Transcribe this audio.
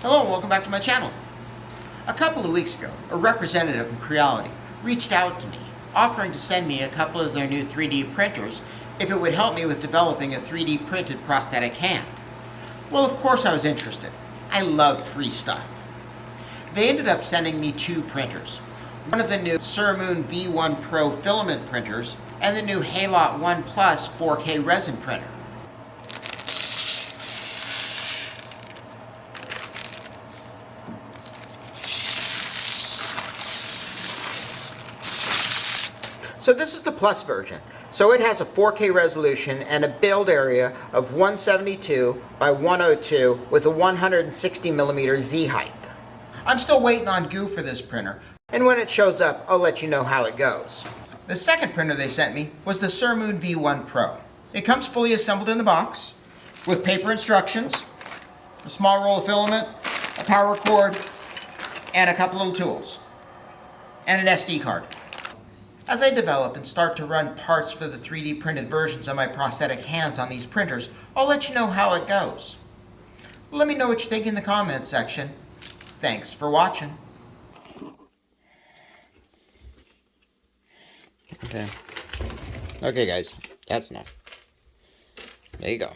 Hello and welcome back to my channel. A couple of weeks ago, a representative from Creality reached out to me, offering to send me a couple of their new 3D printers if it would help me with developing a 3D printed prosthetic hand. Well, of course I was interested. I love free stuff. They ended up sending me two printers. One of the new Surmoon V1 Pro filament printers and the new Halot 1 Plus 4K resin printer. So this is the Plus version. So it has a 4K resolution and a build area of 172 by 102 with a 160 millimeter Z height. I'm still waiting on goo for this printer, and when it shows up, I'll let you know how it goes. The second printer they sent me was the Surmoon V1 Pro. It comes fully assembled in the box with paper instructions, a small roll of filament, a power cord, and a couple little tools, and an SD card. As I develop and start to run parts for the 3D printed versions of my prosthetic hands on these printers, I'll let you know how it goes. Let me know what you think in the comments section. Thanks for watching. Okay guys, that's enough. There you go.